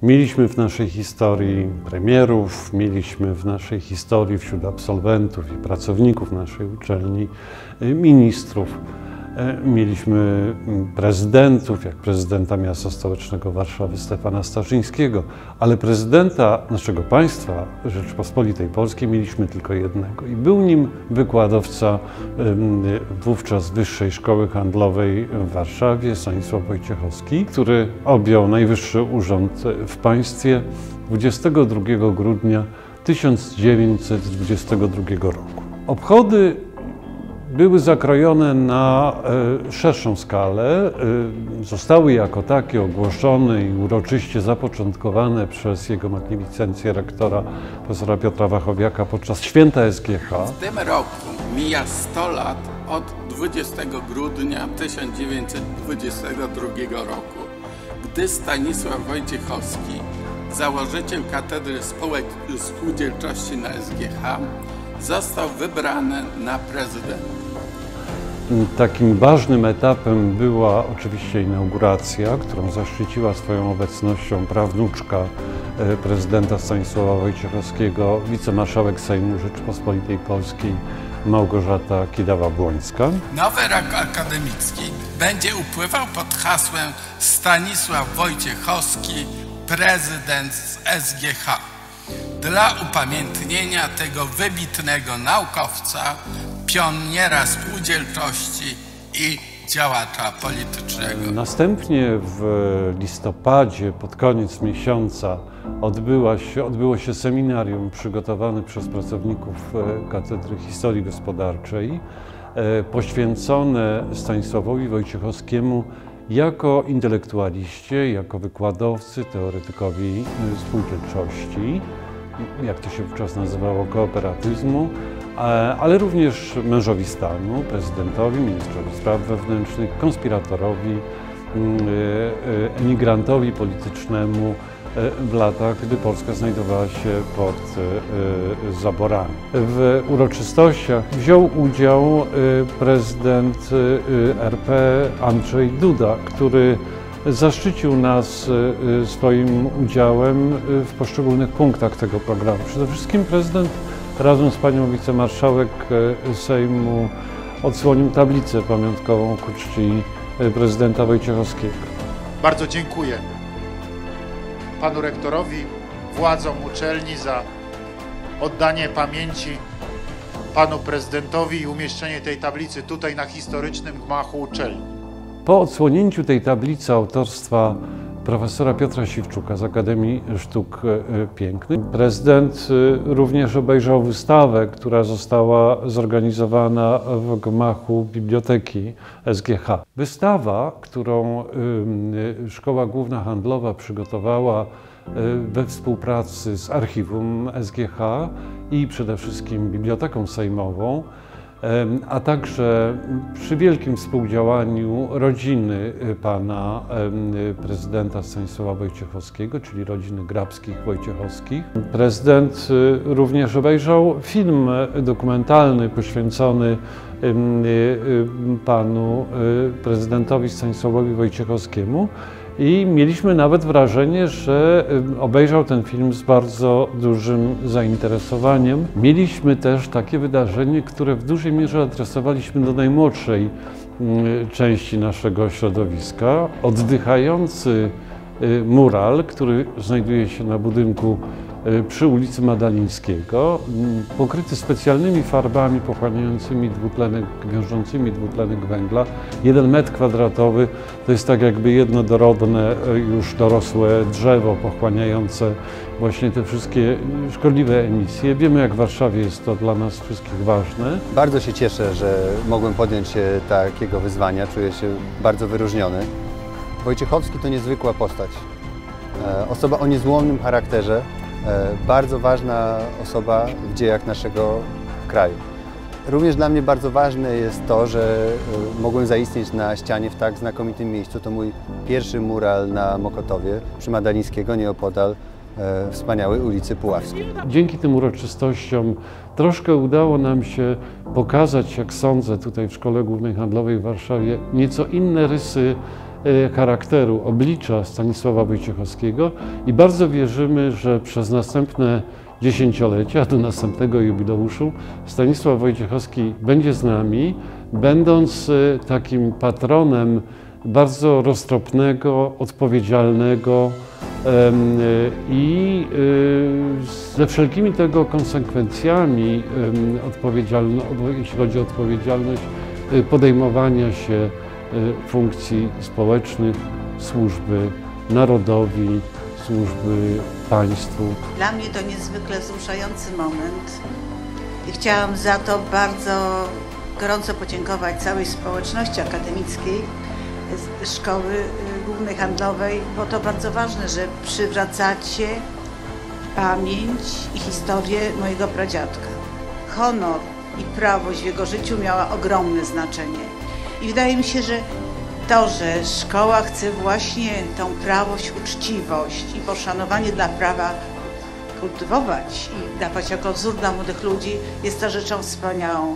Mieliśmy w naszej historii premierów, mieliśmy w naszej historii wśród absolwentów i pracowników naszej uczelni ministrów. Mieliśmy prezydentów, jak prezydenta miasta stołecznego Warszawy Stefana Starzyńskiego, ale prezydenta naszego państwa, Rzeczypospolitej Polskiej, mieliśmy tylko jednego i był nim wykładowca wówczas Wyższej Szkoły Handlowej w Warszawie, Stanisław Wojciechowski, który objął najwyższy urząd w państwie 22 grudnia 1922 roku. Obchody były zakrojone na szerszą skalę, zostały jako takie ogłoszone i uroczyście zapoczątkowane przez jego magnificencję rektora profesora Piotra Wachowiaka podczas święta SGH. W tym roku mija 100 lat od 20 grudnia 1922 roku, gdy Stanisław Wojciechowski, założyciel Katedry Spółek Spółdzielczości na SGH, został wybrany na prezydenta. Takim ważnym etapem była oczywiście inauguracja, którą zaszczyciła swoją obecnością prawnuczka prezydenta Stanisława Wojciechowskiego, wicemarszałek Sejmu Rzeczypospolitej Polskiej Małgorzata Kidawa-Błońska. Nowy rok akademicki będzie upływał pod hasłem Stanisław Wojciechowski, prezydent z SGH. Dla upamiętnienia tego wybitnego naukowca, pioniera spółdzielczości i działacza politycznego. Następnie w listopadzie, pod koniec miesiąca, odbyło się seminarium przygotowane przez pracowników Katedry Historii Gospodarczej, poświęcone Stanisławowi Wojciechowskiemu jako intelektualiście, jako wykładowcy, teoretykowi spółdzielczości, jak to się wówczas nazywało, kooperatyzmu, ale również mężowi stanu, prezydentowi, ministrowi spraw wewnętrznych, konspiratorowi, emigrantowi politycznemu w latach, gdy Polska znajdowała się pod zaborami. W uroczystościach wziął udział prezydent RP Andrzej Duda, który zaszczycił nas swoim udziałem w poszczególnych punktach tego programu. Przede wszystkim prezydent razem z panią wicemarszałek Sejmu odsłonił tablicę pamiątkową ku czci prezydenta Wojciechowskiego. Bardzo dziękuję panu rektorowi, władzom uczelni za oddanie pamięci panu prezydentowi i umieszczenie tej tablicy tutaj na historycznym gmachu uczelni. Po odsłonięciu tej tablicy autorstwa profesora Piotra Siwczuka z Akademii Sztuk Pięknych, prezydent również obejrzał wystawę, która została zorganizowana w gmachu Biblioteki SGH. Wystawa, którą Szkoła Główna Handlowa przygotowała we współpracy z Archiwum SGH i przede wszystkim Biblioteką Sejmową, a także przy wielkim współdziałaniu rodziny pana prezydenta Stanisława Wojciechowskiego, czyli rodziny Grabskich-Wojciechowskich. Prezydent również obejrzał film dokumentalny poświęcony panu prezydentowi Stanisławowi Wojciechowskiemu i mieliśmy nawet wrażenie, że obejrzał ten film z bardzo dużym zainteresowaniem. Mieliśmy też takie wydarzenie, które w dużej mierze adresowaliśmy do najmłodszej części naszego środowiska. Oddychający mural, który znajduje się na budynku przy ulicy Madalińskiego, pokryty specjalnymi farbami pochłaniającymi wiążącymi dwutlenek węgla. 1 metr kwadratowy to jest tak jakby jednodorodne, już dorosłe drzewo pochłaniające właśnie te wszystkie szkodliwe emisje. Wiemy, jak w Warszawie jest to dla nas wszystkich ważne. Bardzo się cieszę, że mogłem podjąć się takiego wyzwania. Czuję się bardzo wyróżniony. Wojciechowski to niezwykła postać. Osoba o niezłomnym charakterze. Bardzo ważna osoba w dziejach naszego kraju. Również dla mnie bardzo ważne jest to, że mogłem zaistnieć na ścianie w tak znakomitym miejscu. To mój pierwszy mural na Mokotowie przy Madalińskiego, nieopodal wspaniałej ulicy Puławskiej. Dzięki tym uroczystościom troszkę udało nam się pokazać, jak sądzę, tutaj w Szkole Głównej Handlowej w Warszawie nieco inne rysy charakteru, oblicza Stanisława Wojciechowskiego i bardzo wierzymy, że przez następne dziesięciolecia, do następnego jubileuszu, Stanisław Wojciechowski będzie z nami, będąc takim patronem bardzo roztropnego, odpowiedzialnego i ze wszelkimi tego konsekwencjami, jeśli chodzi o odpowiedzialność podejmowania się funkcji społecznych, służby narodowi, służby państwu. Dla mnie to niezwykle wzruszający moment i chciałam za to bardzo gorąco podziękować całej społeczności akademickiej Szkoły Głównej Handlowej, bo to bardzo ważne, że przywracacie pamięć i historię mojego pradziadka. Honor i prawość w jego życiu miała ogromne znaczenie. I wydaje mi się, że to, że szkoła chce właśnie tą prawość, uczciwość i poszanowanie dla prawa kultywować i dawać jako wzór dla młodych ludzi, jest to rzeczą wspaniałą.